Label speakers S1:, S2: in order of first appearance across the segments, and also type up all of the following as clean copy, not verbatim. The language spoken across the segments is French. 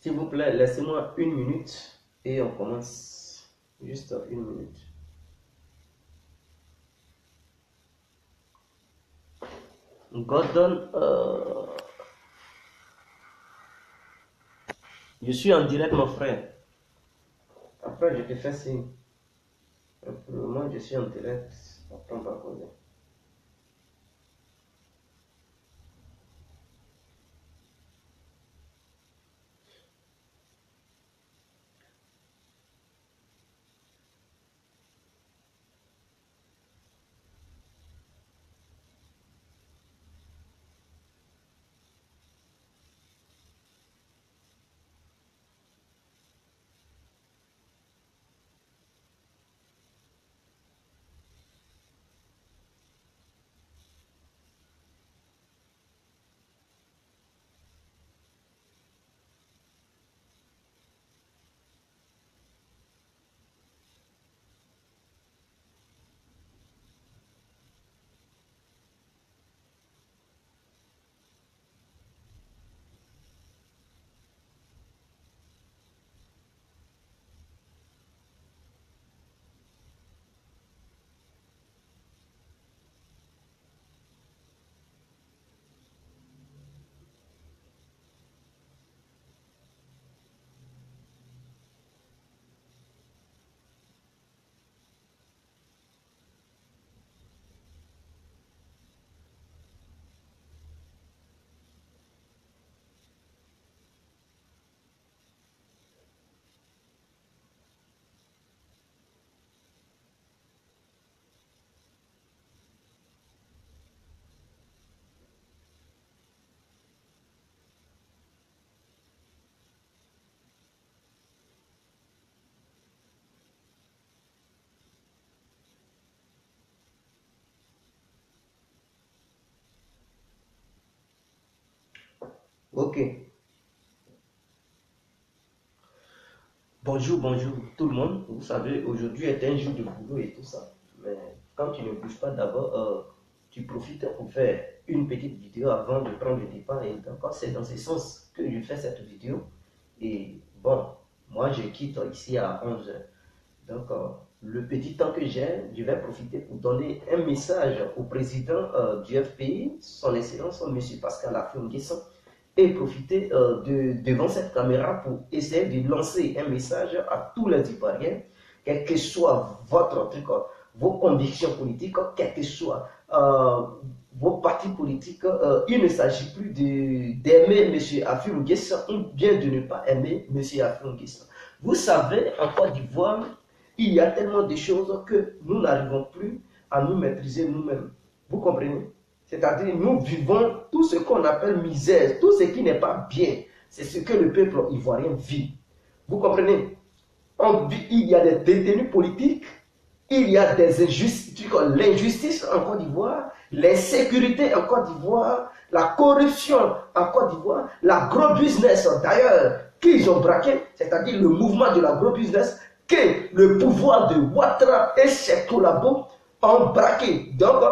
S1: S'il vous plaît, laissez-moi une minute et on commence. Juste une minute. Gordon, je suis en direct, mon frère. Après, je te fais signe. Pour le moment, je suis en direct. Après, on va causer. Ok. Bonjour, bonjour tout le monde. Vous savez, aujourd'hui est un jour de boulot et tout ça. Mais quand tu ne bouges pas d'abord, tu profites pour faire une petite vidéo avant de prendre le départ. Et donc, c'est dans ce sens que je fais cette vidéo. Et bon, moi, je quitte ici à 11 heures. Donc, le petit temps que j'ai, je vais profiter pour donner un message au président du FPI, son Excellence, M. Pascal Affi-N'Guessan, et profiter devant cette caméra pour essayer de lancer un message à tous les Ivoiriens, quel que soit votre truc, vos convictions politiques, quel que soit vos partis politiques, il ne s'agit plus d'aimer M. Affi-N'Guessan ou bien de ne pas aimer M. Affi-N'Guessan. Vous savez, en Côte d'Ivoire, il y a tellement de choses que nous n'arrivons plus à nous maîtriser nous-mêmes. Vous comprenez? C'est-à-dire, nous vivons tout ce qu'on appelle misère, tout ce qui n'est pas bien. C'est ce que le peuple ivoirien vit. Vous comprenez? Il y a des détenus politiques, il y a des injustices, l'injustice en Côte d'Ivoire, l'insécurité en Côte d'Ivoire, la corruption en Côte d'Ivoire, l'agro-business d'ailleurs, qu'ils ont braqué, c'est-à-dire le mouvement de l'agro-business, que le pouvoir de Ouattara et ses collabos ont braqué. Donc,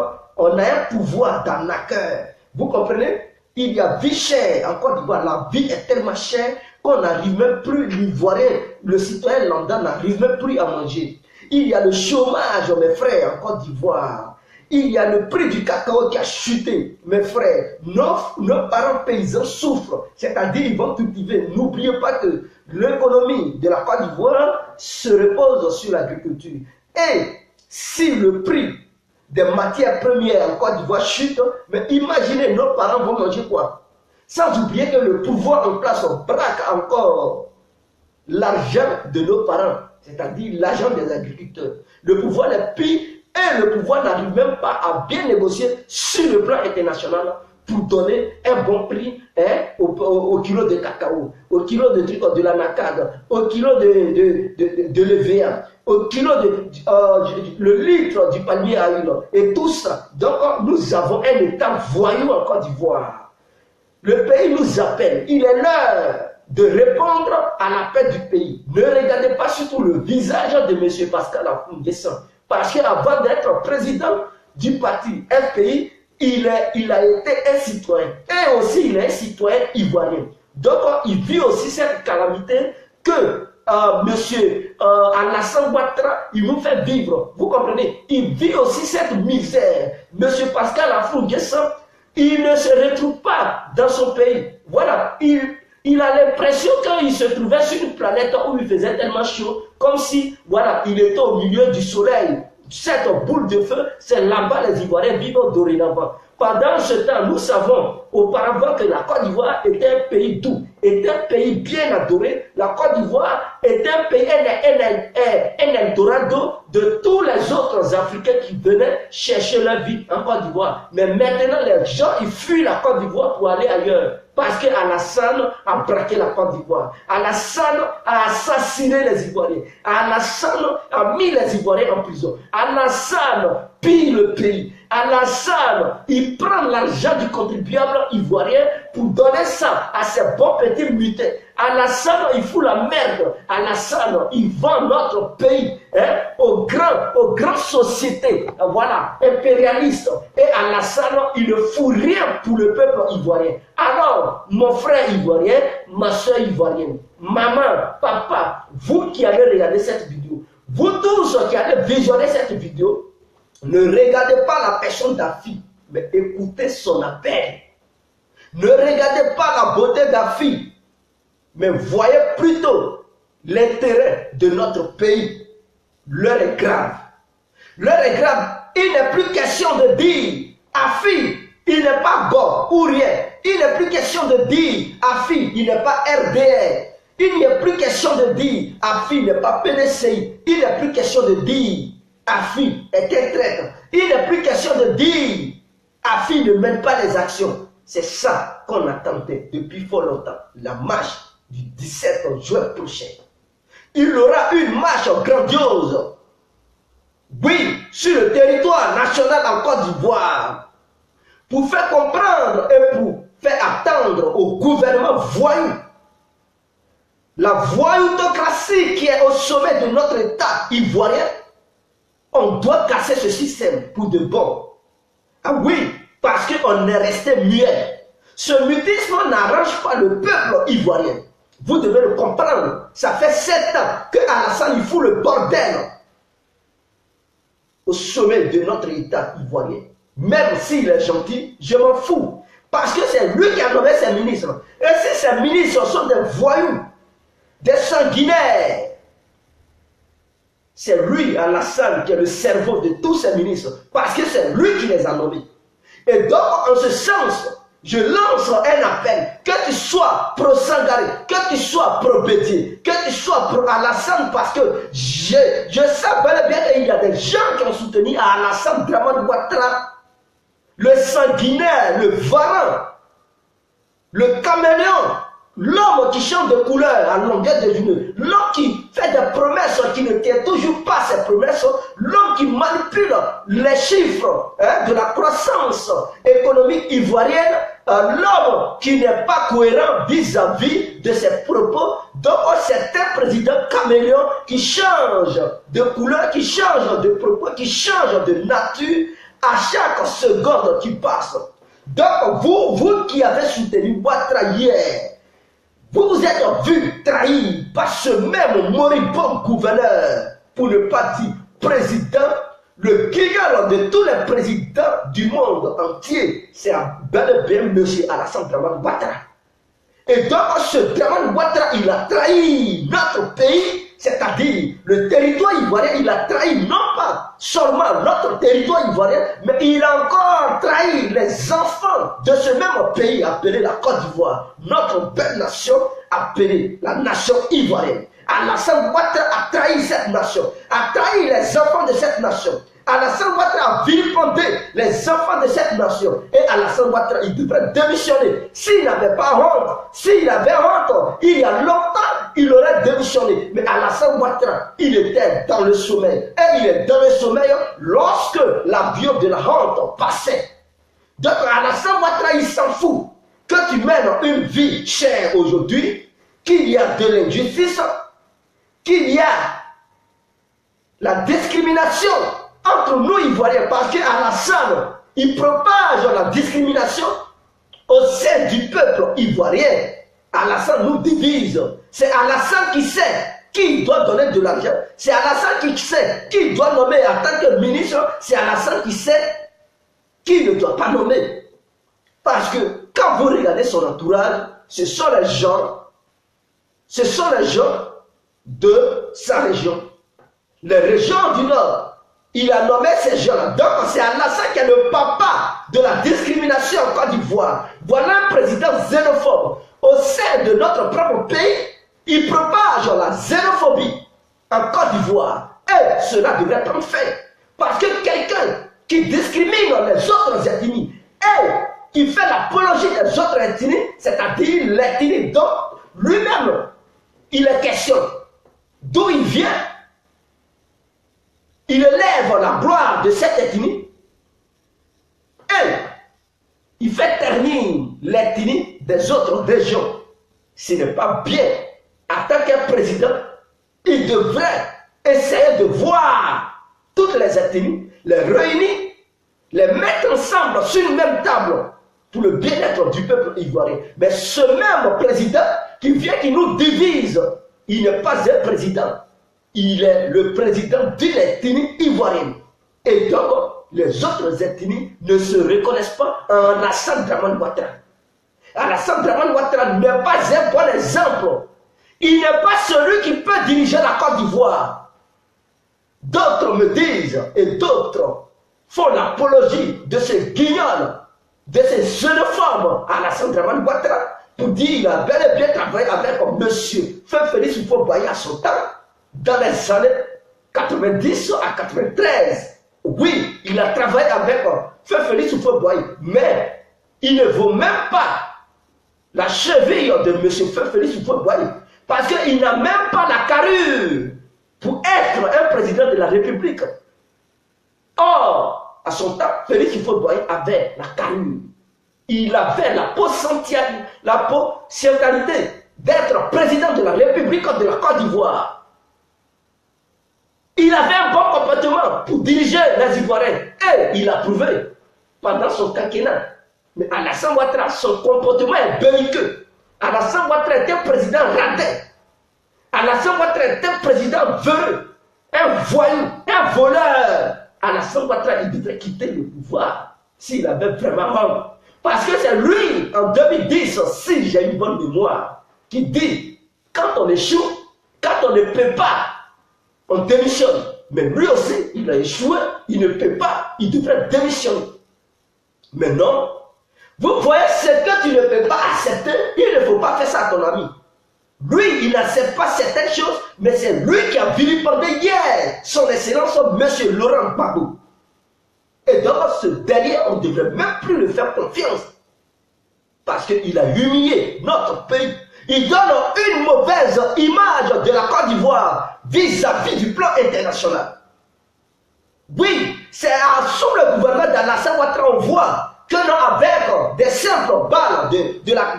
S1: on a un pouvoir d'arnaqueur. Vous comprenez? Il y a vie chère en Côte d'Ivoire. La vie est tellement chère qu'on n'arrive même plus, l'Ivoirien, le citoyen lambda n'arrive même plus à manger. Il y a le chômage, mes frères, en Côte d'Ivoire. Il y a le prix du cacao qui a chuté, mes frères. Nos parents paysans souffrent, c'est-à-dire ils vont cultiver. N'oubliez pas que l'économie de la Côte d'Ivoire se repose sur l'agriculture. Et si le prix des matières premières en Côte d'Ivoire chute, mais imaginez, nos parents vont manger quoi? Sans oublier que le pouvoir en place braque encore l'argent de nos parents, c'est-à-dire l'argent des agriculteurs. Le pouvoir les pille et le pouvoir n'arrive même pas à bien négocier sur le plan international pour donner un bon prix au kilo de cacao, au kilo de trucs de la nacade, au kilo de l'EVA, au kilo le litre du palmier à huile et tout ça. Donc nous avons un État voyou en Côte d'Ivoire. Le pays nous appelle, il est l'heure de répondre à l'appel du pays. Ne regardez pas surtout le visage de M. Pascal Affi-N'Guessan, parce qu'avant d'être président du parti FPI, il a été un citoyen. Et aussi, il est un citoyen ivoirien. Donc, il vit aussi cette calamité que monsieur Alassane Ouattara, il nous fait vivre. Vous comprenez? Il vit aussi cette misère. Monsieur Pascal Afou-N'Guessan, il ne se retrouve pas dans son pays. Voilà, il a l'impression qu'il se trouvait sur une planète où il faisait tellement chaud, comme si, voilà, il était au milieu du soleil. Cette boule de feu, c'est là-bas les Ivoiriens vivent dorénavant. Pendant ce temps, nous savons auparavant que la Côte d'Ivoire était un pays doux, était un pays bien adoré. La Côte d'Ivoire était un pays, un Eldorado de tous les autres Africains qui venaient chercher leur vie en Côte d'Ivoire. Mais maintenant, les gens, ils fuient la Côte d'Ivoire pour aller ailleurs. Parce qu'Alassane a braqué la Côte d'Ivoire. Alassane a assassiné les Ivoiriens. Alassane a mis les Ivoiriens en prison. Alassane pille le pays. Alassane, il prend l'argent du contribuable ivoirien pour donner ça à ses bons petits mutés. Alassane, il fout la merde. Alassane, il vend notre pays aux grandes sociétés, voilà, impérialistes. Et Alassane, il ne fout rien pour le peuple ivoirien. Alors, mon frère ivoirien, ma soeur ivoirienne, maman, papa, vous qui allez regarder cette vidéo, vous tous qui allez visionner cette vidéo, ne regardez pas la personne d'Afi, mais écoutez son appel. Ne regardez pas la beauté d'Afi, mais voyez plutôt l'intérêt de notre pays. L'heure est grave. L'heure est grave. Il n'est plus question de dire Afi, il n'est pas bon ou rien. Il n'est plus question de dire Afi, il n'est pas RDR. Il n'est plus question de dire Afi n'est pas PDCI. Il n'est plus question de dire Afi est un traître. Il n'est plus question de dire Afi ne mène pas les actions. C'est ça qu'on attendait depuis fort longtemps. La marche du 17 juin prochain. Il y aura une marche grandiose. Oui, sur le territoire national en Côte d'Ivoire. Pour faire comprendre et pour faire attendre au gouvernement voyou. La voyoutocratie qui est au sommet de notre État ivoirien. On doit casser ce système pour de bon. Ah oui, parce qu'on est resté muet. Ce mutisme n'arrange pas le peuple ivoirien. Vous devez le comprendre. Ça fait 7 ans que Alassane il fout le bordel au sommet de notre État ivoirien. Même s'il est gentil, je m'en fous. Parce que c'est lui qui a nommé ses ministres. Et si ces ministres sont des voyous, des sanguinaires, c'est lui, Alassane, qui est le cerveau de tous ces ministres. Parce que c'est lui qui les a nommés. Et donc, en ce sens, je lance un appel. Que tu sois pro-Sangaré, que tu sois pro-Bédié, que tu sois pro-Alassane, parce que je sais bel et bien qu'il y a des gens qui ont soutenu Alassane Dramane Ouattara, le sanguinaire, le varan, le caméléon, l'homme qui change de couleur à longueur de journée, l'homme qui fait des promesses qui ne tient toujours pas ses promesses, l'homme qui manipule les chiffres de la croissance économique ivoirienne, l'homme qui n'est pas cohérent vis-à-vis de ses propos. Donc c'est un président caméléon qui change de couleur, qui change de propos, qui change de nature à chaque seconde qui passe. Donc vous qui avez soutenu Ouattara hier, vous vous êtes vu trahi par ce même moribond gouverneur, pour ne pas dire président, le guignol de tous les présidents du monde entier, c'est bel et bien M. Alassane Dramane Ouattara. Et donc ce Dramane Ouattara, il a trahi notre pays, c'est-à-dire le territoire ivoirien, il a trahi non pas seulement notre territoire ivoirien, mais il a encore trahi les enfants de ce même pays appelé la Côte d'Ivoire, notre belle nation appelée la nation ivoirienne. Alassane Ouattara a trahi cette nation, a trahi les enfants de cette nation. Alassane Ouattara a vilipendé les enfants de cette nation. Et Alassane Ouattara, il devrait démissionner. S'il n'avait pas honte, s'il avait honte, il y a longtemps, il aurait démissionné. Mais Alassane Ouattara, il était dans le sommeil. Et il est dans le sommeil lorsque l'avion de la honte passait. Donc Alassane Ouattara, il s'en fout que tu mènes une vie chère aujourd'hui, qu'il y a de l'injustice, qu'il y a la discrimination entre nous Ivoiriens, parce qu'Alassane, il propage la discrimination au sein du peuple ivoirien. Alassane nous divise. C'est Alassane qui sait qui doit donner de l'argent. C'est Alassane qui sait qui doit nommer en tant que ministre. C'est Alassane qui sait qui ne doit pas nommer. Parce que quand vous regardez son entourage, ce sont les gens de sa région. Les régions du Nord. Il a nommé ces gens-là. Donc c'est Alassane qui est le papa de la discrimination en Côte d'Ivoire. Voilà un président xénophobe. Au sein de notre propre pays, il propage la xénophobie en Côte d'Ivoire. Et cela devrait être fait. Parce que quelqu'un qui discrimine les autres ethnies et qui fait l'apologie des autres ethnies, c'est-à-dire l'ethnie dont lui-même il est question, d'où il vient, il élève la gloire de cette ethnie et il fait ternir l'ethnie des autres régions. Ce n'est pas bien. En tant que président, il devrait essayer de voir toutes les ethnies, les réunir, les mettre ensemble sur une même table pour le bien-être du peuple ivoirien. Mais ce même président qui vient, qui nous divise, il n'est pas un président. Il est le président d'une ethnie ivoirienne. Et donc, les autres ethnies ne se reconnaissent pas en Alassane Dramane Ouattara. Alassane Dramane Ouattara n'est pas un bon exemple. Il n'est pas celui qui peut diriger la Côte d'Ivoire. D'autres me disent, et d'autres font l'apologie de ces guignols, de ces xénophobes Alassane Dramane Ouattara, pour dire qu'il a bel et bien travaillé avec monsieur Félix Houphouët-Boigny à son temps, dans les années 90 à 93. Oui, il a travaillé avec Félix Houphouët-Boigny, mais il ne vaut même pas la cheville de monsieur Félix Houphouët-Boigny, parce qu'il n'a même pas la carrure pour être un président de la République. Or, à son temps, Félix Houphouët-Boigny avait la carrure. Il avait la potentialité d'être président de la République de la Côte d'Ivoire. Il avait un bon comportement pour diriger les Ivoiriens. Et il a prouvé pendant son quinquennat. Mais Alassane Ouattara, son comportement est belliqueux. Alassane Ouattara est un président radin. Alassane Ouattara est un président véreux, un voyou, un voleur. Alassane Ouattara, il devrait quitter le pouvoir s'il avait vraiment honte. Parce que c'est lui, en 2010, si j'ai une bonne mémoire, qui dit, quand on échoue, quand on ne peut pas, on démissionne. Mais lui aussi, il a échoué, il ne peut pas, il devrait démissionner. Mais non, vous voyez ce que tu ne peux pas accepter, il ne faut pas faire ça à ton ami. Lui, il n'accepte pas certaines choses, mais c'est lui qui a vilipendé hier son excellence, M. Laurent Gbagbo. Et donc, ce dernier, on ne devrait même plus lui faire confiance. Parce qu'il a humilié notre pays. Il donne une mauvaise image de la Côte d'Ivoire vis-à-vis du plan international. Oui, c'est sous le gouvernement d'Alassane Ouattara, on voit que non, avec des simples balles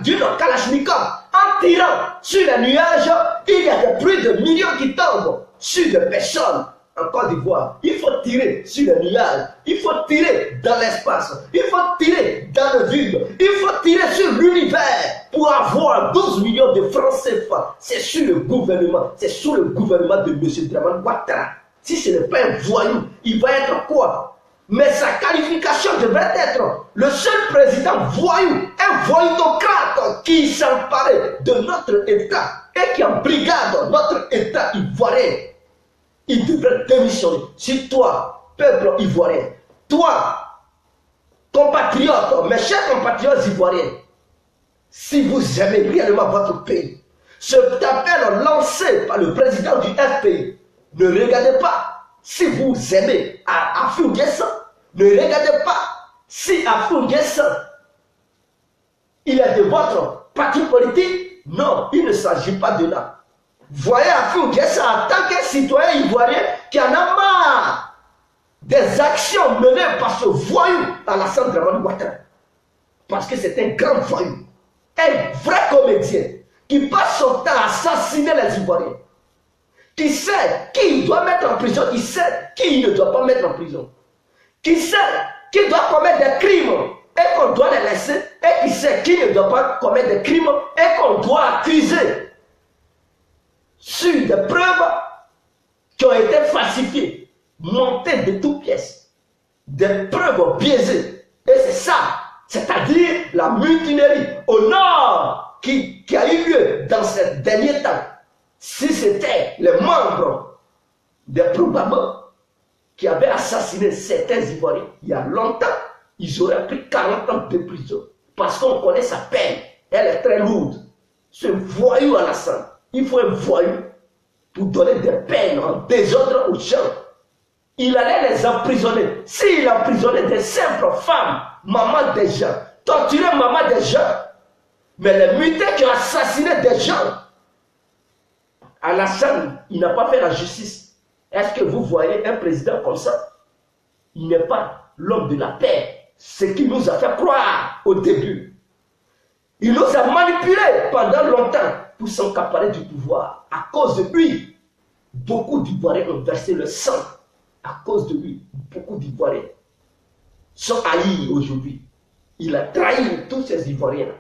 S1: d'une Kalachnikov, en tirant sur les nuages, il y a des pluies de millions qui tombent sur des personnes en Côte d'Ivoire. Il faut tirer sur les nuages, il faut tirer dans l'espace, il faut tirer dans le vide, il faut tirer sur l'univers pour avoir 12 millions de francs CFA. C'est sur le gouvernement, c'est sous le gouvernement de M. Dramane Ouattara. Si ce n'est pas un voyou, il va être quoi? Mais sa qualification devrait être le seul président voyou, un voyutocrate qui s'emparait de notre État et qui embrigade notre État ivoirien. Il devrait démissionner. Si toi, peuple ivoirien, toi, compatriotes, mes chers compatriotes ivoiriens, si vous aimez réellement votre pays, ce appel lancé par le président du FPI, ne regardez pas si vous aimez Afou N'Guessan, ne regardez pas si Afou N'Guessan, il est de votre parti politique. Non, il ne s'agit pas de là. Voyez Afou N'Guessan en tant que citoyen ivoirien qui en a marre des actions menées par ce voyou Alassane Dramane Ouattara. Parce que c'est un grand voyou, un vrai comédien qui passe son temps à assassiner les Ivoiriens. Qui sait qui il doit mettre en prison, qui sait qui il ne doit pas mettre en prison. Qui sait qui doit commettre des crimes et qu'on doit les laisser et qui sait qui ne doit pas commettre des crimes et qu'on doit accuser sur des preuves qui ont été falsifiées, montées de toutes pièces, des preuves biaisées. Et c'est ça, c'est-à-dire la mutinerie au nord qui a eu lieu dans ces derniers temps. Si c'était les membres des probables qui avaient assassiné certains Ivoiriens il y a longtemps, ils auraient pris 40 ans de prison. Parce qu'on connaît sa peine, elle est très lourde. Ce voyou Alassane, il faut un voyou pour donner des peines en désordre aux gens. Il allait les emprisonner. S'il emprisonnait des simples femmes, maman des gens, torturer maman des gens, mais les mutés qui ont assassiné des gens, Alassane, il n'a pas fait la justice. Est-ce que vous voyez un président comme ça? Il n'est pas l'homme de la paix. Ce qu'il nous a fait croire au début. Il nous a manipulés pendant longtemps pour s'accaparer du pouvoir. À cause de lui, beaucoup d'Ivoiriens ont versé le sang. À cause de lui, beaucoup d'Ivoiriens sont haïs aujourd'hui. Il a trahi tous ces Ivoiriens.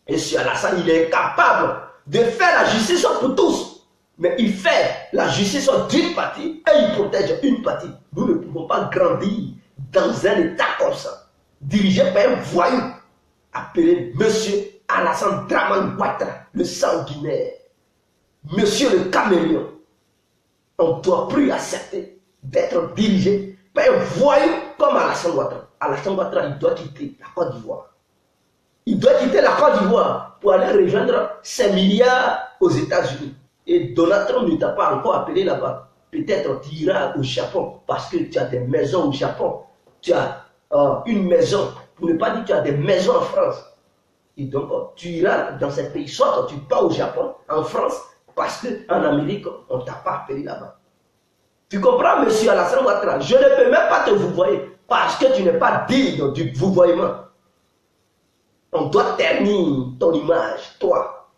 S1: Et sur Alassane, il est incapable de faire la justice pour tous. Mais il fait la justice d'une partie et il protège une partie. Nous ne pouvons pas grandir dans un état comme ça, dirigé par un voyou appelé Monsieur Alassane Dramane Ouattara, le sanguinaire, Monsieur le caméléon. On ne doit plus accepter d'être dirigé par un voyou comme Alassane Ouattara. Alassane Ouattara, il doit quitter la Côte d'Ivoire. Il doit quitter la Côte d'Ivoire pour aller rejoindre ses milliards aux États-Unis. Et Donald Trump ne t'a pas encore appelé là-bas. Peut-être tu iras au Japon parce que tu as des maisons au Japon. Tu as une maison, pour ne pas dire que tu as des maisons en France. Et donc tu iras dans ces pays. Soit tu pars au Japon, en France, parce qu'en Amérique, on ne t'a pas appelé là-bas. Tu comprends, monsieur Alassane Ouattara? Je ne peux même pas te vouvoyer parce que tu n'es pas digne du vouvoiement. On doit ternir ton image, toi.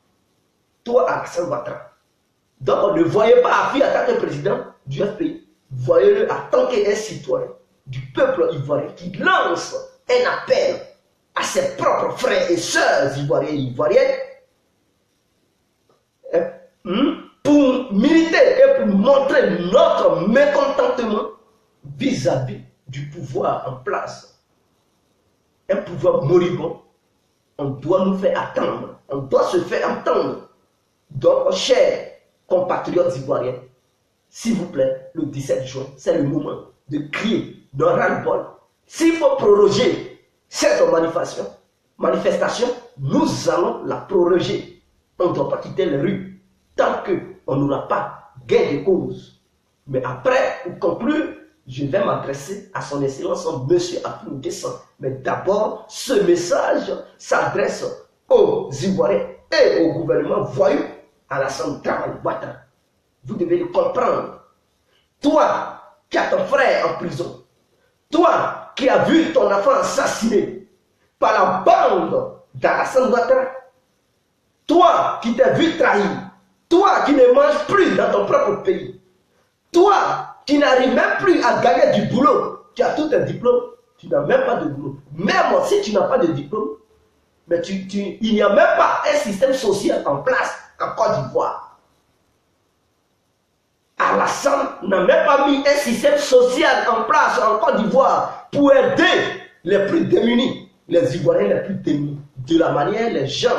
S1: Toi, Alassane Ouattara. Donc, ne voyez pas Afi en tant que président du FPI. Voyez-le en tant qu'un citoyen du peuple ivoirien qui lance un appel à ses propres frères et sœurs ivoiriens et ivoiriennes pour militer et pour montrer notre mécontentement vis-à-vis du pouvoir en place. Un pouvoir moribond. On doit nous faire attendre. On doit se faire entendre. Donc, chers compatriotes ivoiriens, s'il vous plaît, le 17 juin, c'est le moment de crier de ras-le-bol. S'il faut proroger cette manifestation, nous allons la proroger. On ne doit pas quitter les rues tant qu'on n'aura pas gain de cause. Mais après, pour conclure, je vais m'adresser à son excellence, M. Afou N'Guessan. Mais d'abord, ce message s'adresse aux Ivoiriens et au gouvernement voyou Alassane Dramane Ouattara. Vous devez le comprendre. Toi qui as ton frère en prison, toi qui as vu ton enfant assassiné par la bande d'Alassane Ouattara, toi qui t'es vu trahi, toi qui ne manges plus dans ton propre pays, toi qui n'arrives même plus à gagner du boulot, tu as tous tes diplômes, tu n'as même pas de boulot. Même si tu n'as pas de diplôme, mais il n'y a même pas un système social en place en Côte d'Ivoire. Alassane n'a même pas mis un système social en place en Côte d'Ivoire pour aider les plus démunis, les Ivoiriens les plus démunis, de la manière les gens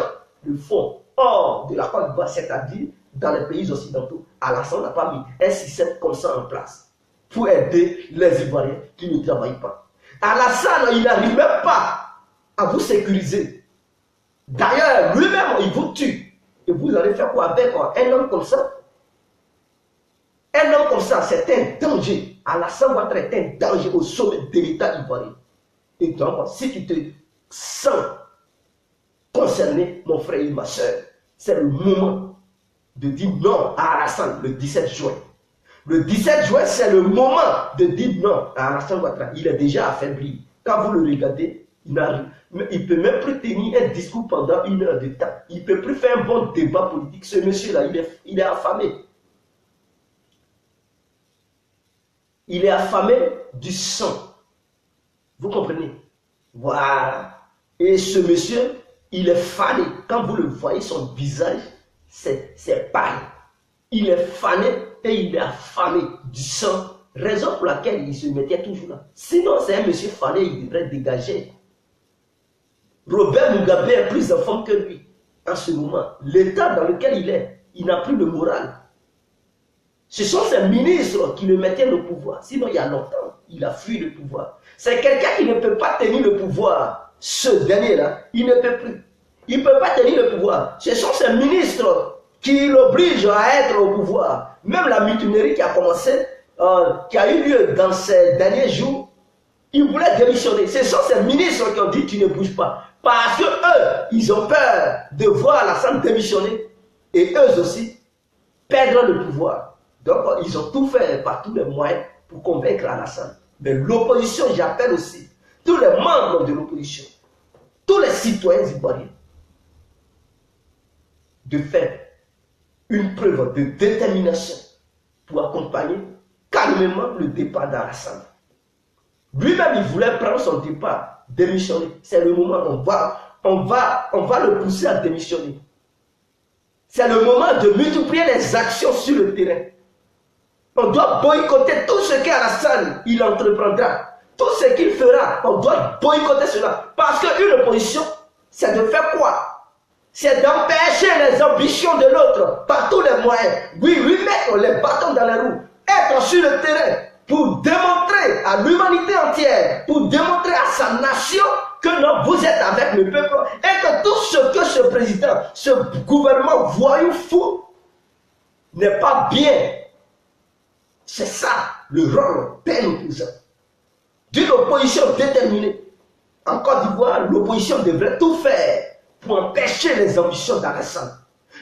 S1: le font hors de la Côte d'Ivoire, c'est-à-dire dans les pays occidentaux. Alassane n'a pas mis un système comme ça en place pour aider les Ivoiriens qui ne travaillent pas. Alassane, il n'arrive même pas à vous sécuriser. D'ailleurs, lui-même, il vous tue. Et vous allez faire quoi avec un homme comme ça? Un homme comme ça, c'est un danger. Alassane Ouattara est un danger au sommet de l'État ivoirien. Et donc, si tu te sens concerné, mon frère et ma soeur, c'est le moment de dire non à Alassane le 17 juin. Le 17 juin, c'est le moment de dire non à Alassane Ouattara. Il est déjà affaibli. Quand vous le regardez, il ne peut même plus tenir un discours pendant 1 heure de temps. Il ne peut plus faire un bon débat politique. Ce monsieur-là, il est affamé. Il est affamé du sang. Vous comprenez? Voilà. Et ce monsieur, il est fané. Quand vous le voyez, son visage, c'est pâle. Il est fané et il est affamé du sang. Raison pour laquelle il se mettait toujours là. Sinon, c'est un monsieur fané, il devrait dégager. Robert Mugabe est plus en forme que lui. En ce moment, l'état dans lequel il est, il n'a plus le moral. Ce sont ses ministres qui le mettaient au pouvoir. Sinon, il y a longtemps, il a fui le pouvoir. C'est quelqu'un qui ne peut pas tenir le pouvoir. Ce dernier-là, il ne peut plus. Il ne peut pas tenir le pouvoir. Ce sont ses ministres qui l'obligent à être au pouvoir. Même la mutinerie qui a commencé, qui a eu lieu dans ces derniers jours, ils voulaient démissionner. Ce sont ces ministres qui ont dit tu ne bouges pas. Parce que eux, ils ont peur de voir Alassane démissionner. Et eux aussi, perdre le pouvoir. Donc, ils ont tout fait par tous les moyens pour convaincre Alassane. Mais l'opposition, j'appelle aussi tous les membres de l'opposition, tous les citoyens ivoiriens, de faire une preuve de détermination pour accompagner calmement le départ d'Alassane. Lui-même, il voulait prendre son départ, démissionner. C'est le moment où on va le pousser à démissionner. C'est le moment de multiplier les actions sur le terrain. On doit boycotter tout ce qu'Alassane il entreprendra. Tout ce qu'il fera, on doit boycotter cela. Parce qu'une opposition, c'est de faire quoi? C'est d'empêcher les ambitions de l'autre par tous les moyens. Oui, lui mettre les bâtons dans les roues. Être sur le terrain pour démontrer à l'humanité entière, pour démontrer à sa nation que non, vous êtes avec le peuple et que tout ce que ce président, ce gouvernement voyou fou n'est pas bien. C'est ça le rôle d'un opposant. D'une opposition déterminée. En Côte d'Ivoire, l'opposition devrait tout faire pour empêcher les ambitions d'Alassane.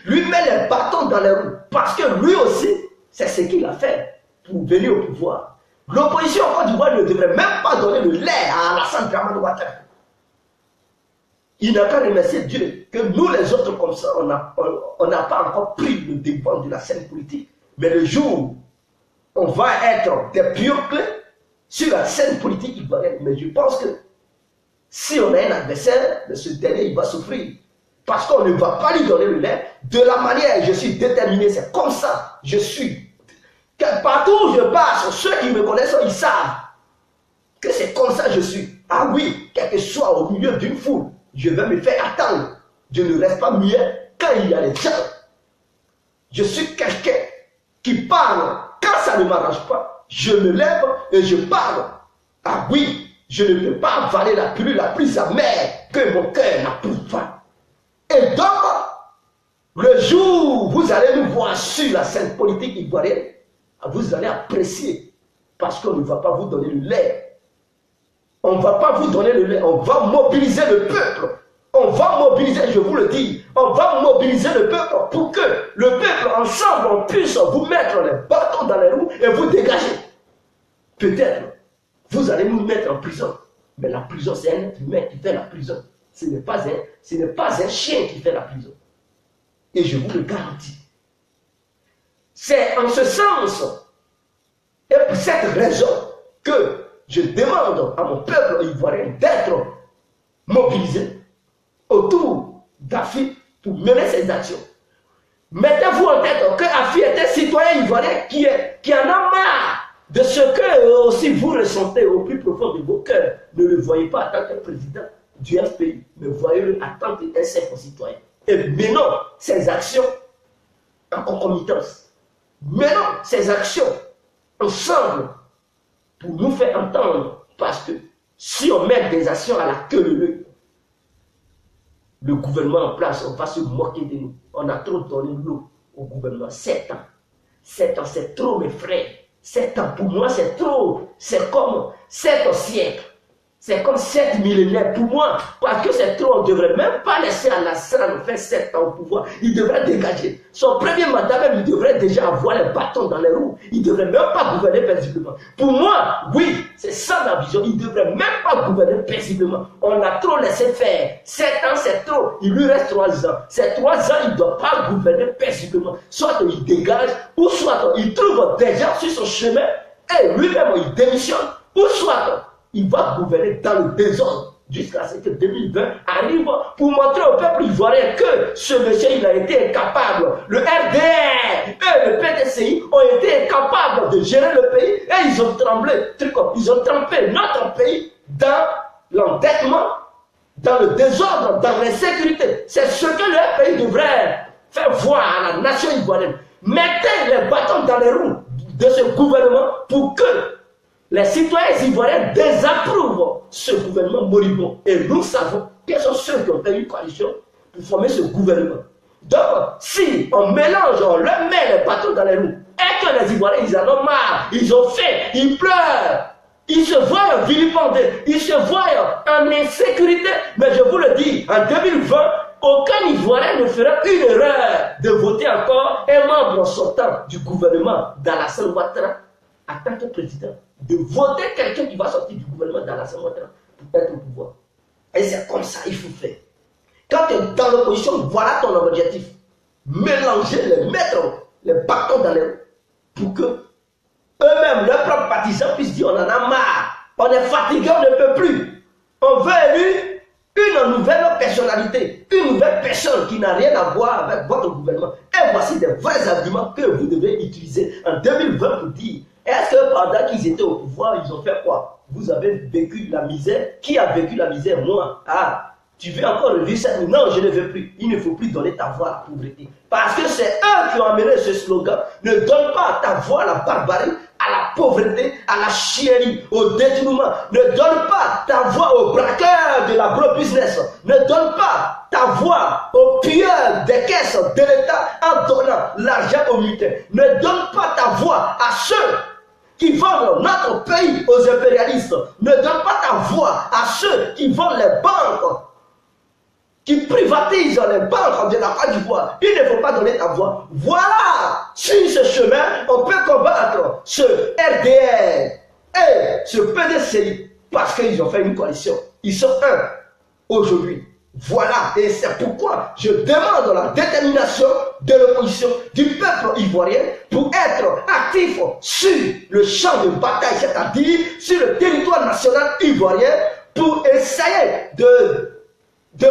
S1: Lui met les bâtons dans les roues parce que lui aussi, c'est ce qu'il a fait pour venir au pouvoir. L'opposition en Côte d'Ivoire ne devrait même pas donner le lait à Alassane Dramane Ouattara. Il n'a qu'à remercier Dieu que nous les autres comme ça, on n'a pas encore pris le devant de la scène politique. Mais le jour on va être des pions clés sur la scène politique ivoirienne. Mais je pense que si on a un adversaire, ce dernier il va souffrir. Parce qu'on ne va pas lui donner le lait. De la manière, je suis déterminé, c'est comme ça, je suis. Partout où je passe, ceux qui me connaissent, ils savent que c'est comme ça je suis. Ah oui, quel que soit au milieu d'une foule, je vais me faire attendre. Je ne reste pas muet quand il y a des gens. Je suis quelqu'un qui parle. Quand ça ne m'arrange pas, je me lève et je parle. Ah oui, je ne peux pas avaler la pilule la plus amère que mon cœur n'approuve pas. Et donc, le jour où vous allez nous voir sur la scène politique ivoirienne, vous allez apprécier. Parce qu'on ne va pas vous donner le lait. On ne va pas vous donner le lait. On va mobiliser le peuple. On va mobiliser, je vous le dis, on va mobiliser le peuple pour que le peuple ensemble on puisse vous mettre les bâtons dans les roues et vous dégager. Peut-être, vous allez nous mettre en prison. Mais la prison, c'est un être humain qui fait la prison. Ce n'est pas un chien qui fait la prison. Et je vous le garantis. C'est en ce sens et pour cette raison que je demande à mon peuple ivoirien d'être mobilisé autour d'Afi pour mener ses actions. Mettez-vous en tête que Afi est un citoyen ivoirien qui en a marre de ce que aussi vous ressentez au plus profond de vos cœurs. Ne le voyez pas en tant que président du FPI, mais voyez-le en tant qu'un simple citoyen. Et menons ces actions en concomitance. Menons ces actions ensemble pour nous faire entendre. Parce que si on met des actions à la queue leu, le gouvernement en place, on va se moquer de nous. On a trop donné l'eau au gouvernement. 7 ans. 7 ans, c'est trop, mes frères. 7 ans, pour moi, c'est trop. C'est comme 7 siècles. C'est comme 7 millénaires pour moi. Parce que c'est trop. On ne devrait même pas laisser Alassane faire 7 ans au pouvoir. Il devrait dégager. Son premier mandat, même, il devrait déjà avoir les bâtons dans les roues. Il ne devrait même pas gouverner paisiblement. Pour moi, oui, c'est ça ma vision. Il ne devrait même pas gouverner paisiblement. On a trop laissé faire. 7 ans, c'est trop. Il lui reste 3 ans. Ces 3 ans, il ne doit pas gouverner paisiblement. Soit il dégage, ou soit il trouve des gens sur son chemin et lui-même, il démissionne, ou soit il va gouverner dans le désordre. jusqu'à ce que 2020 arrive pour montrer au peuple ivoirien que ce monsieur, il a été incapable. Le RDR et le PDCI ont été incapables de gérer le pays et ils ont tremblé, ils ont trempé notre pays dans l'endettement, dans le désordre, dans l'insécurité. C'est ce que le pays devrait faire voir à la nation ivoirienne. Mettez les bâtons dans les roues de ce gouvernement pour que les citoyens ivoiriens désapprouvent ce gouvernement moribond. Et nous savons quels sont ceux qui ont fait une coalition pour former ce gouvernement. Donc, si on mélange, on leur met les bâtons dans les roues, et que les Ivoiriens, ils en ont marre, ils ont fait, ils pleurent, ils se voient vilipendés, ils se voient en insécurité. Mais je vous le dis, en 2020, aucun Ivoirien ne fera une erreur de voter encore un membre sortant du gouvernement d'Alassane Ouattara en tant que président. De voter quelqu'un qui va sortir du gouvernement d'Alassane Ouattara pour être au pouvoir. Et c'est comme ça qu'il faut faire. Quand tu es dans l'opposition, voilà ton objectif. Mélanger, mettre les bâtons dans les roues pour que eux-mêmes, leurs propres partisans puissent dire on en a marre, on est fatigué, on ne peut plus. On veut élire une nouvelle personnalité, une nouvelle personne qui n'a rien à voir avec votre gouvernement. Et voici des vrais arguments que vous devez utiliser en 2020 pour dire est-ce que pendant qu'ils étaient au pouvoir, ils ont fait quoi? Vous avez vécu la misère. Qui a vécu la misère? Moi. Ah, tu veux encore revivre ça? Non, je ne veux plus. Il ne faut plus donner ta voix à la pauvreté. Parce que c'est eux qui ont amené ce slogan. Ne donne pas ta voix à la barbarie, à la pauvreté, à la chiennerie, au détournement. Ne donne pas ta voix aux braqueurs de l'agro-business. Ne donne pas ta voix aux pilleurs des caisses de l'État en donnant l'argent aux mutins. Ne donne pas ta voix à ceux qui vendent notre pays aux impérialistes. Ne donne pas ta voix à ceux qui vendent les banques, qui privatisent les banques de la Côte d'Ivoire. Il ne faut pas donner ta voix. Voilà, sur ce chemin, on peut combattre ce RDR et ce PDCI parce qu'ils ont fait une coalition. Ils sont un aujourd'hui. Voilà, et c'est pourquoi je demande la détermination de l'opposition, du peuple ivoirien pour être actif sur le champ de bataille, c'est-à-dire sur le territoire national ivoirien pour essayer de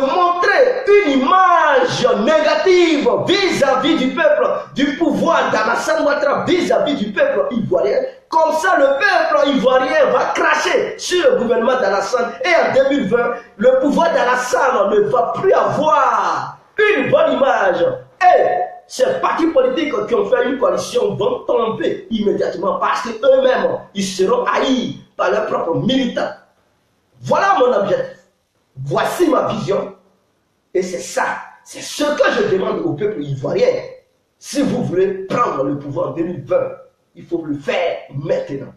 S1: montrer une image négative vis-à-vis du peuple, du pouvoir d'Alassane Ouattara vis-à-vis du peuple ivoirien. Comme ça, le peuple ivoirien va cracher sur le gouvernement d'Alassane. Et en 2020, le pouvoir d'Alassane ne va plus avoir une bonne image. Et ces partis politiques qui ont fait une coalition vont tomber immédiatement parce qu'eux-mêmes, ils seront haïs par leurs propres militants. Voilà mon objectif. Voici ma vision. Et c'est ça. C'est ce que je demande au peuple ivoirien. Si vous voulez prendre le pouvoir en 2020, il faut le faire maintenant.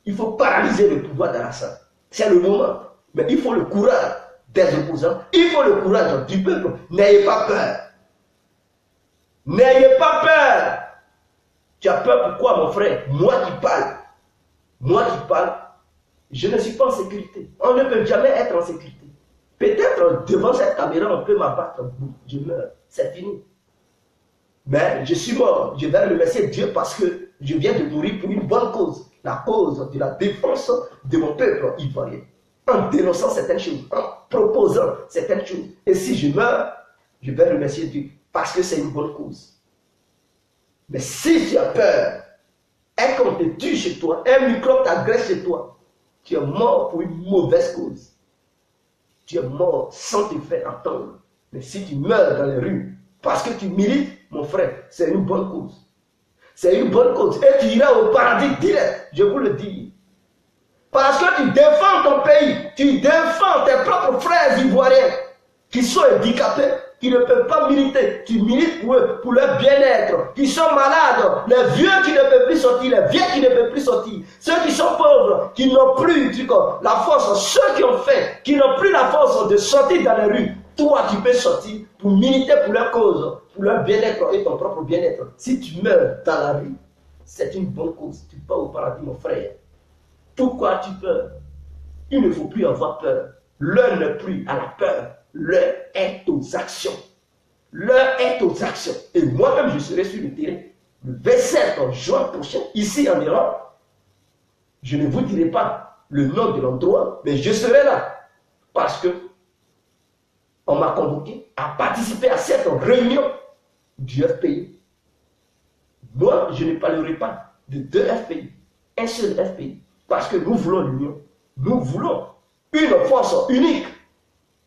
S1: Il faut paralyser le pouvoir d'Alassane. C'est le moment. Mais il faut le courage des opposants. Il faut le courage du peuple. N'ayez pas peur. N'ayez pas peur. Tu as peur pourquoi, mon frère? Moi qui parle. Moi qui parle. Je ne suis pas en sécurité. On ne peut jamais être en sécurité. Peut-être devant cette caméra, on peut m'abattre. Je meurs. C'est fini. Mais je suis mort. Je vais remercier Dieu parce que je viens de mourir pour une bonne cause. La cause de la défense de mon peuple ivoirien. En dénonçant certaines choses. En proposant certaines choses. Et si je meurs, je vais remercier Dieu. Parce que c'est une bonne cause. Mais si tu as peur, et qu'on te tue chez toi, un microbe t'agresse chez toi, tu es mort pour une mauvaise cause. Tu es mort sans te faire entendre. Mais si tu meurs dans les rues, parce que tu milites, mon frère, c'est une bonne cause. C'est une bonne cause. Et tu iras au paradis direct, je vous le dis. Parce que tu défends ton pays, tu défends tes propres frères ivoiriens qui sont handicapés, qui ne peuvent pas militer. Tu milites pour eux, pour leur bien-être, qui sont malades, les vieux qui ne peuvent plus sortir, les vieux qui ne peuvent plus sortir, ceux qui sont pauvres, qui n'ont plus la force, ceux qui ont faim, qui n'ont plus la force de sortir dans les rues. Toi, tu peux sortir pour militer pour leur cause, pour leur bien-être et ton propre bien-être. Si tu meurs dans la rue, c'est une bonne cause. Tu pars au paradis, mon frère. Pourquoi tu peurs? Il ne faut plus avoir peur. L'heure n'est plus à la peur. L'heure est aux actions. L'heure est aux actions. Et moi-même, je serai sur le terrain le 27 juin prochain, ici en Europe. Je ne vous dirai pas le nom de l'endroit, mais je serai là. parce que on m'a convoqué à participer à cette réunion du FPI. Moi, je ne parlerai pas de deux FPI, un seul FPI, parce que nous voulons l'union, nous voulons une force unique,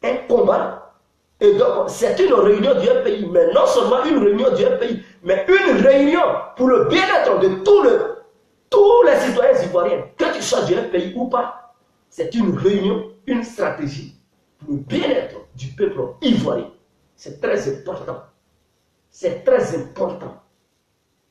S1: un combat. Et donc, c'est une réunion du FPI, mais non seulement une réunion du FPI, mais une réunion pour le bien-être de tous les citoyens ivoiriens, que tu sois du FPI ou pas. C'est une réunion, une stratégie pour le bien-être du peuple ivoirien. C'est très important. C'est très important.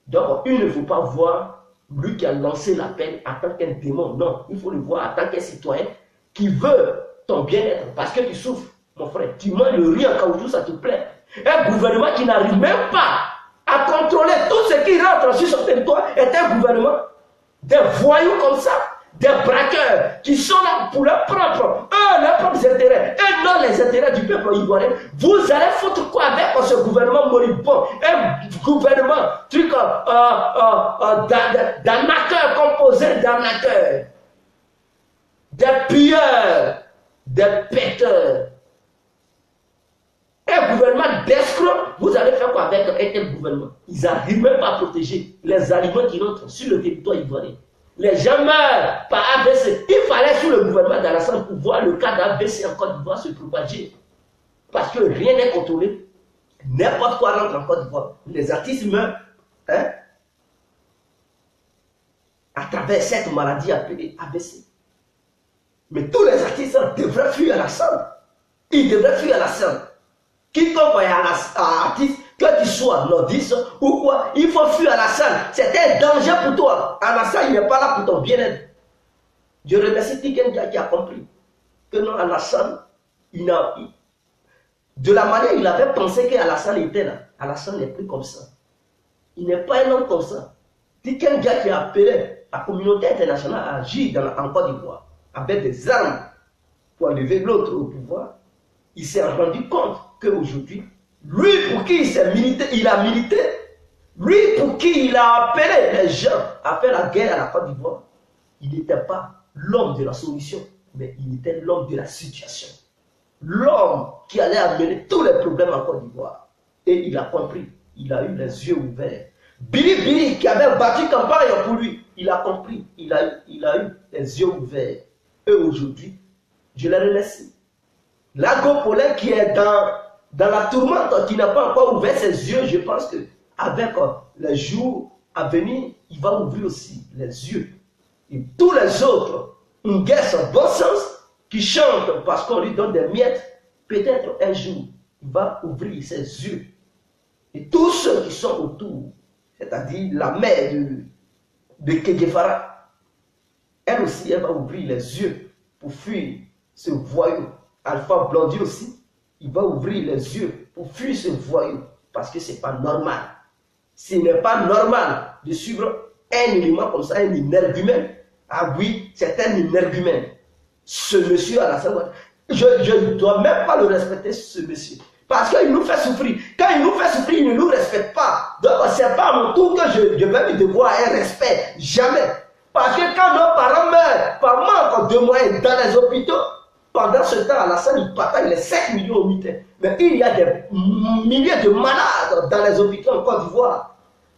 S1: Donc, il ne faut pas voir lui qui a lancé l'appel en tant qu'un démon. Non, il faut le voir en tant qu'un citoyen qui veut ton bien-être parce que tu souffres, mon frère. Tu manges le riz en caoutchouc, ça te plaît. Un gouvernement qui n'arrive même pas à contrôler tout ce qui rentre sur son territoire est un gouvernement des voyous comme ça, des braqueurs qui sont là pour leurs propres intérêts et non les intérêts du peuple ivoirien. Vous allez foutre quoi avec ce gouvernement moribond? Un gouvernement truc d'arnaqueurs, composé d'arnaqueurs, des pilleurs, des péteurs. Un gouvernement d'escrocs, vous allez faire quoi avec un gouvernement? Ils n'arrivent même pas à protéger les aliments qui rentrent sur le territoire ivoirien. Les gens meurent par AVC. Il fallait sous le gouvernement d'Alassane pour voir le cas d'AVC en Côte d'Ivoire se propager. Parce que rien n'est contrôlé. N'importe quoi rentre en Côte d'Ivoire. Les artistes meurent à travers cette maladie appelée AVC. Mais tous les artistes devraient fuir Alassane. Ils devraient fuir Alassane. Quiconque est un artiste, que tu sois nordiste ou quoi, il faut fuir Alassane. C'est un danger pour toi. Alassane, il n'est pas là pour ton bien-être. Je remercie Tiken qui a compris que non, Alassane, de la manière il avait pensé qu'Alassane était là, Alassane n'est plus comme ça. Il n'est pas un homme comme ça. Tiken qui a appelé la communauté internationale à agir en Côte d'Ivoire avec des armes pour enlever l'autre au pouvoir. Il s'est rendu compte qu'aujourd'hui, lui pour qui il a milité, lui pour qui il a appelé les gens à faire la guerre à la Côte d'Ivoire, il n'était pas l'homme de la solution, mais il était l'homme de la situation. L'homme qui allait amener tous les problèmes en Côte d'Ivoire. Et il a compris, il a eu les yeux ouverts. Billy qui avait battu campagne pour lui, il a compris, il a eu les yeux ouverts. Et aujourd'hui, je les remercie. Lago Polin qui est dans la tourmente, qui n'a pas encore ouvert ses yeux, je pense qu'avec les jours à venir, il va ouvrir aussi les yeux. Et tous les autres, une guerre sans bon sens, qui chantent parce qu'on lui donne des miettes, peut-être un jour, il va ouvrir ses yeux. Et tous ceux qui sont autour, c'est-à-dire la mère de Kedjefara, elle aussi, elle va ouvrir les yeux pour fuir ce voyou. Alpha Blondy aussi, il va ouvrir les yeux pour fuir ce voyou. Parce que ce n'est pas normal. Ce n'est pas normal de suivre un élément comme ça, un énergumène. Ah oui, c'est un énergumène. Ce monsieur Alassane Ouattara, je ne dois même pas le respecter, ce monsieur. Parce qu'il nous fait souffrir. Quand il nous fait souffrir, il ne nous respecte pas. Donc, ce n'est pas à mon tour que je vais lui devoir un respect. Jamais. Parce que quand nos parents meurent par manque de moyens dans les hôpitaux, pendant ce temps, Alassane, il partage les 5 millions au mutin. Mais il y a des milliers de malades dans les hôpitaux en Côte d'Ivoire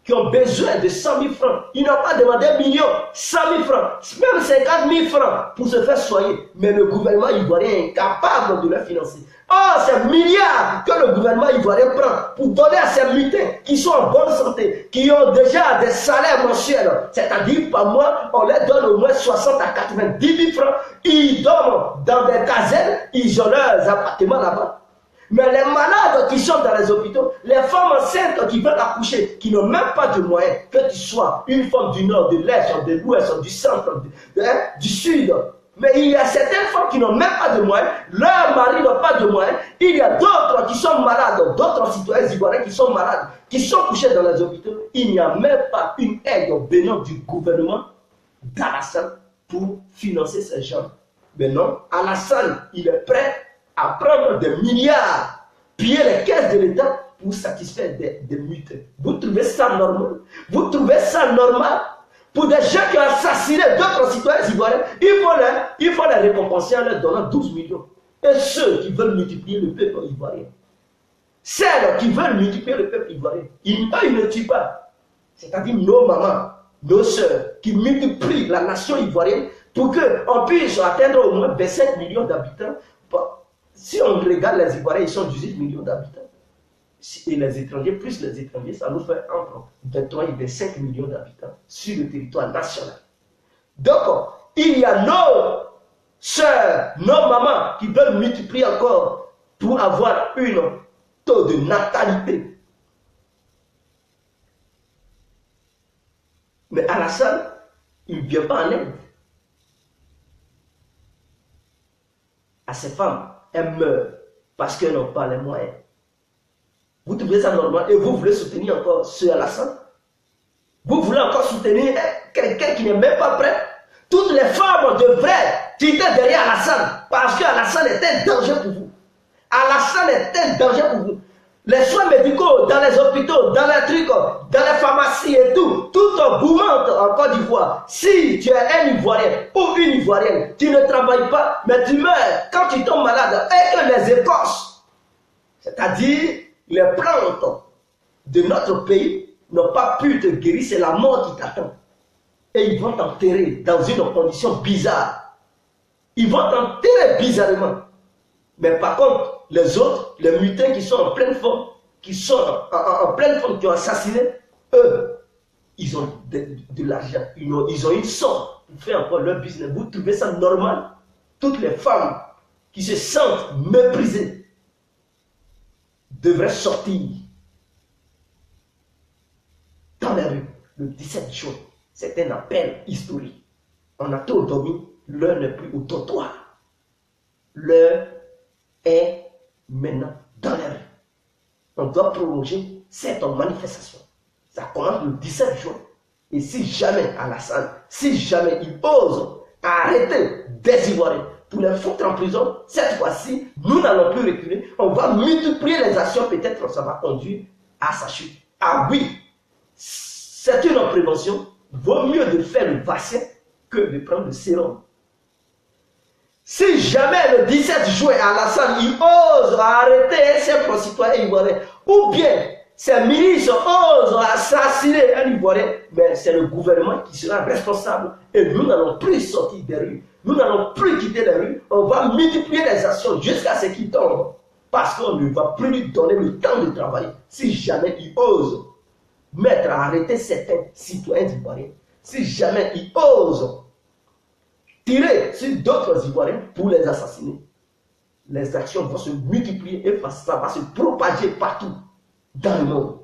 S1: qui ont besoin de 100 000 francs. Ils n'ont pas demandé 1 million, 100 000 francs, même 50 000 francs pour se faire soigner. Mais le gouvernement ivoirien est incapable de les financer. Oh, c'est milliards que le gouvernement ivoirien prend pour donner à ces mutins qui sont en bonne santé, qui ont déjà des salaires mensuels. C'est-à-dire, par mois, on leur donne au moins 60 à 90 000 francs. Ils dorment dans des casernes, ils ont leurs appartements là-bas. Mais les malades qui sont dans les hôpitaux, les femmes enceintes qui veulent accoucher, qui n'ont même pas de moyens, que tu sois une femme du nord, de l'est, de l'ouest, du centre, du sud. Mais il y a certaines femmes qui n'ont même pas de moyens, leurs maris n'ont pas de moyens. Il y a d'autres qui sont malades, d'autres citoyens ivoiriens qui sont malades, qui sont couchés dans les hôpitaux. Il n'y a même pas une aide venant du gouvernement d'Alassane pour financer ces gens. Mais non, Alassane, il est prêt à prendre des milliards, piller les caisses de l'État pour satisfaire des mutins. Vous trouvez ça normal? Vous trouvez ça normal? Pour des gens qui ont assassiné d'autres citoyens ivoiriens, il faut les récompenser en leur donnant 12 millions. et ceux qui veulent multiplier le peuple ivoirien. Celles qui veulent multiplier le peuple ivoirien, ils ne tuent pas. C'est-à-dire nos mamans, nos soeurs, qui multiplient la nation ivoirienne pour qu'on puisse atteindre au moins 25 millions d'habitants. Si on regarde les Ivoiriens, ils sont 18 millions d'habitants. Et les étrangers, plus les étrangers, ça nous fait entre 23 et 25 millions d'habitants sur le territoire national. Donc, il y a nos soeurs, nos mamans qui veulent multiplier encore pour avoir un taux de natalité. Mais Alassane, il ne vient pas en aide à ces femmes. Elles meurent parce qu'elles n'ont pas les moyens. Vous trouvez ça normal et vous voulez soutenir encore ce Alassane? Vous voulez encore soutenir quelqu'un qui n'est même pas prêt? Toutes les femmes devraient tirer derrière Alassane parce qu'Alassane est un danger pour vous. Alassane est un danger pour vous. Les soins médicaux dans les hôpitaux, dans les trucs, dans les pharmacies et tout augmente en Côte d'Ivoire. Si tu es un Ivoirien ou une Ivoirienne, tu ne travailles pas, mais tu meurs quand tu tombes malade et que les écorces, c'est-à-dire les plantes de notre pays, n'ont pas pu te guérir, c'est la mort qui t'attend. Et ils vont t'enterrer dans une condition bizarre. Ils vont t'enterrer bizarrement. Mais par contre, les autres, les mutins qui sont en pleine forme, qui ont assassiné, eux, ils ont de l'argent, ils ont une somme pour faire encore leur business. Vous trouvez ça normal? Toutes les femmes qui se sentent méprisées devraient sortir dans la rue le 17 juin. C'est un appel historique. On a tout dormi, l'heure n'est plus au trottoir. L'heure est maintenant dans la rue. On doit prolonger cette manifestation. Ça commence le 17 juin. Et si jamais Alassane, si jamais il ose arrêter des Ivoiriens pour les foutre en prison, cette fois-ci, nous n'allons plus reculer. On va multiplier les actions. Peut-être ça va conduire à sa chute. Ah oui, c'est une prévention. Vaut mieux de faire le vaccin que de prendre le sérum. Si jamais le 17 juin, Alassane, il ose arrêter ses concitoyens ivoiriens, ou bien ses ministres osent assassiner un Ivoirien, mais c'est le gouvernement qui sera responsable. Et nous n'allons plus sortir des rues. Nous n'allons plus quitter les rues. On va multiplier les actions jusqu'à ce qu'il tombe. Parce qu'on ne va plus lui donner le temps de travailler. Si jamais il ose mettre à arrêter certains citoyens ivoiriens, si jamais il ose tirer sur d'autres Ivoiriens pour les assassiner, les actions vont se multiplier et ça va se propager partout dans le monde.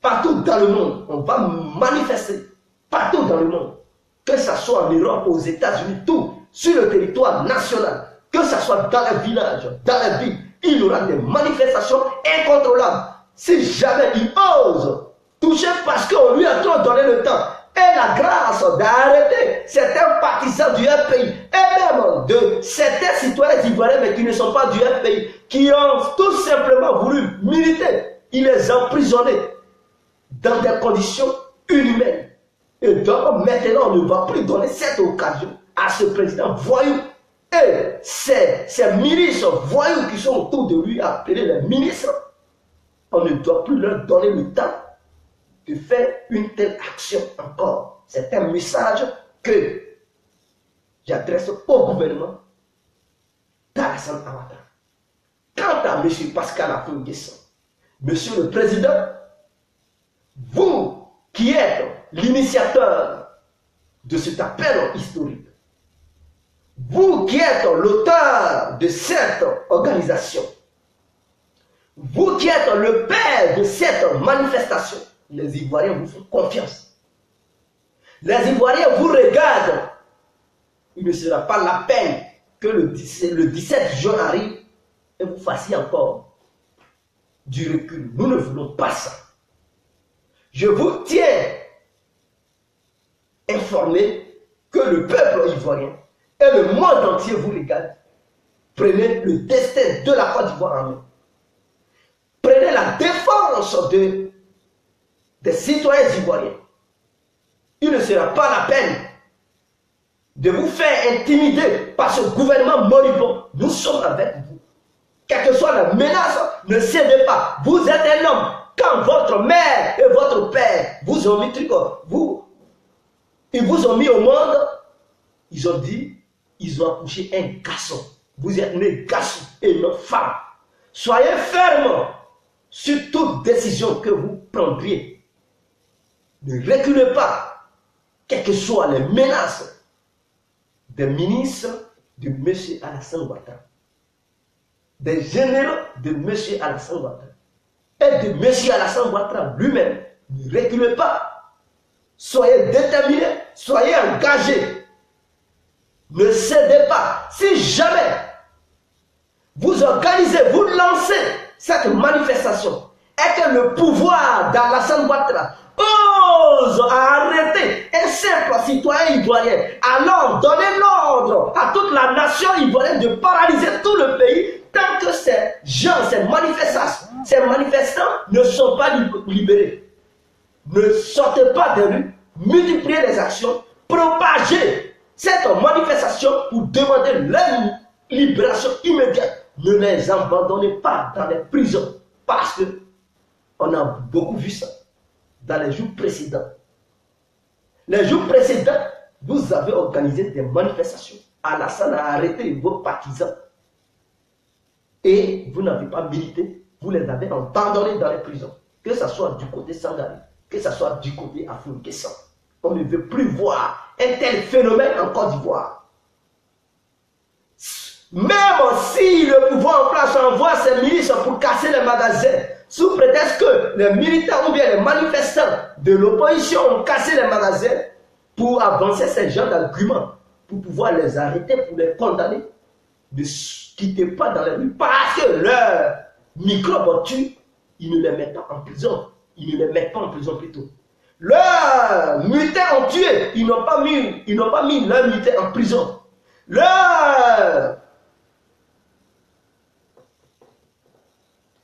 S1: Partout dans le monde, on va manifester. Partout dans le monde. Que ce soit en Europe, aux États-Unis, tout, sur le territoire national, que ce soit dans les villages, dans les villes, il y aura des manifestations incontrôlables. Si jamais il ose toucher parce qu'on lui a trop donné le temps et la grâce d'arrêter certains partisans du FPI et même de certains citoyens ivoiriens mais qui ne sont pas du FPI, qui ont tout simplement voulu militer, il les a emprisonnés dans des conditions inhumaines. Et donc maintenant on ne va plus donner cette occasion à ce président voyou et ces ministres voyous qui sont autour de lui, appelés les ministres. On ne doit plus leur donner le temps de faire une telle action encore. C'est un message que j'adresse au gouvernement d'Alassane Ouattara. Quant à M. Pascal Affi-N'Guessan, Monsieur le Président, vous qui êtes l'initiateur de cet appel historique, vous qui êtes l'auteur de cette organisation, vous qui êtes le père de cette manifestation, les Ivoiriens vous font confiance. Les Ivoiriens vous regardent. Il ne sera pas la peine que le 17 juin arrive et vous fassiez encore du recul. Nous ne voulons pas ça. Je vous tiens informé que le peuple ivoirien et le monde entier vous regarde. Prenez le destin de la Côte d'Ivoire en main. Prenez la défense des citoyens ivoiriens. Il ne sera pas la peine de vous faire intimider par ce gouvernement moribond. Nous sommes avec vous. Quelle que soit la menace, ne cédez pas. Vous êtes un homme. Quand votre mère et votre père vous ont mis ils vous ont mis au monde, ils ont dit, ils ont accouché un garçon. Vous êtes né garçon et non femme. Soyez fermes sur toute décision que vous prendriez. Ne reculez pas, quelles que soient les menaces des ministres de M. Alassane Ouattara, des généraux de M. Alassane Ouattara et de M. Alassane Ouattara lui-même. Ne reculez pas. Soyez déterminés, soyez engagés. Ne cédez pas. Si jamais vous organisez, vous lancez cette manifestation et que le pouvoir d'Alassane Ouattara ose arrêter un simple citoyen ivoirien, alors donnez l'ordre à toute la nation ivoirienne de paralyser tout le pays tant que ces gens, ces manifestants ne sont pas libérés. Ne sortez pas des rues, multipliez les actions, propagez cette manifestation pour demander leur libération immédiate. Ne les abandonnez pas dans les prisons parce que on a beaucoup vu ça dans les jours précédents. Les jours précédents, vous avez organisé des manifestations. Alassane a arrêté vos partisans et vous n'avez pas milité, vous les avez abandonnés dans les prisons. Que ce soit du côté Sangaré, que ce soit du côté Afro-Guessan. On ne veut plus voir un tel phénomène en Côte d'Ivoire. Même si le pouvoir en place envoie ses ministres pour casser les magasins, sous prétexte que les militants ou bien les manifestants de l'opposition ont cassé les magasins pour avancer ces genres d'arguments, pour pouvoir les arrêter, pour les condamner, ne quittez pas dans les rues parce que leur microbe tue, ils ne les mettent pas en prison. Ils ne les mettent pas en prison plutôt. Leurs mutins ont tué, ils n'ont pas mis leurs mutins en prison.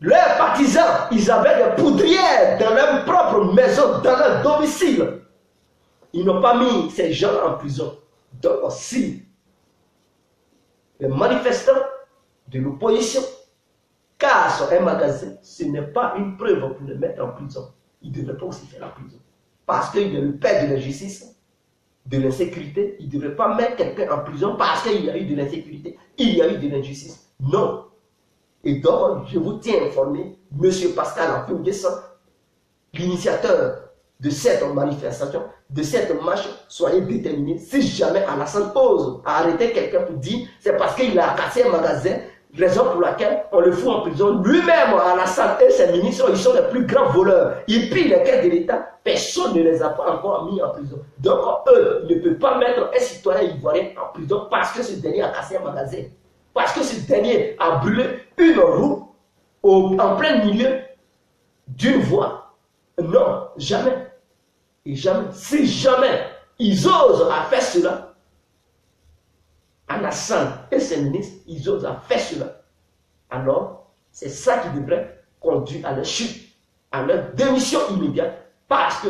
S1: Leurs partisans, ils avaient des poudrières dans leur propre maison, dans leur domicile. Ils n'ont pas mis ces gens en prison. Donc si les manifestants de l'opposition cassent un magasin, ce n'est pas une preuve pour les mettre en prison. Ils ne devraient pas aussi faire la prison. Parce qu'il est le père de la justice, de l'insécurité. Il ne devrait pas mettre quelqu'un en prison parce qu'il y a eu de l'insécurité, il y a eu de l'injustice. Non. Et donc, je vous tiens informé, M. Pascal Afro-Guessan, l'initiateur de cette manifestation, de cette marche, soyez déterminés. Si jamais Alassane ose arrêter quelqu'un pour dire c'est parce qu'il a cassé un magasin, raison pour laquelle on le fout en prison. Lui-même, Alassane et ses ministres, ils sont les plus grands voleurs. Ils pillent les caisses de l'État. Personne ne les a pas encore mis en prison. Donc, eux ne peuvent pas mettre un citoyen ivoirien en prison parce que ce dernier a cassé un magasin. Parce que ce dernier a brûlé une roue en plein milieu d'une voie. Non, jamais. Et jamais. Si jamais ils osent à faire cela, Alassane et ses ministres, ils osent à faire cela, alors c'est ça qui devrait conduire à leur chute, à leur démission immédiate, parce que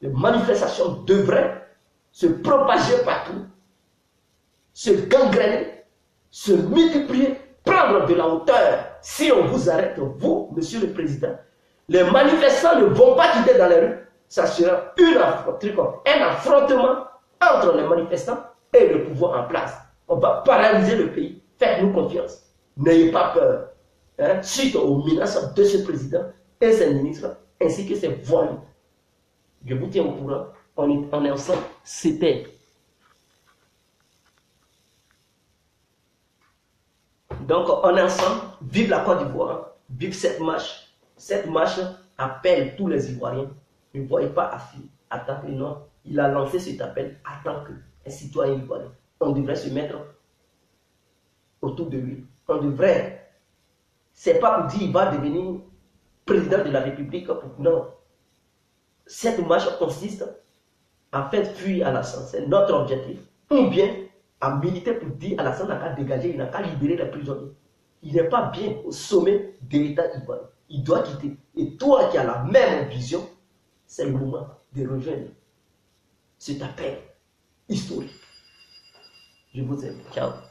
S1: les manifestations devraient se propager partout, se gangréner, se multiplier, prendre de la hauteur. Si on vous arrête, vous, Monsieur le Président, les manifestants ne vont pas quitter dans les rues. Ça sera un affrontement entre les manifestants et le pouvoir en place. On va paralyser le pays. Faites-nous confiance. N'ayez pas peur. Suite aux menaces de ce président et ses ministres, ainsi que ses voyous. Je vous tiens au courant. On est ensemble. C'était. Donc, on est ensemble. Vive la Côte d'Ivoire. Vive cette marche. Cette marche appelle tous les Ivoiriens. Ne voyez pas attaquer, non. Il a lancé cet appel en tant qu'un citoyen ivoirien. On devrait se mettre autour de lui. On devrait. C'est pas pour dire qu'il va devenir président de la République. Non. Cette marche consiste à faire fuir Alassane. C'est notre objectif. Ou bien à militer pour dire Alassane n'a qu'à dégager, il n'a qu'à libérer les prisonniers. Il n'est pas bien au sommet de l'État ivoirien. Il doit quitter. Et toi qui as la même vision, c'est le moment de rejoindre cet appel historique. Je vous aime. Ciao.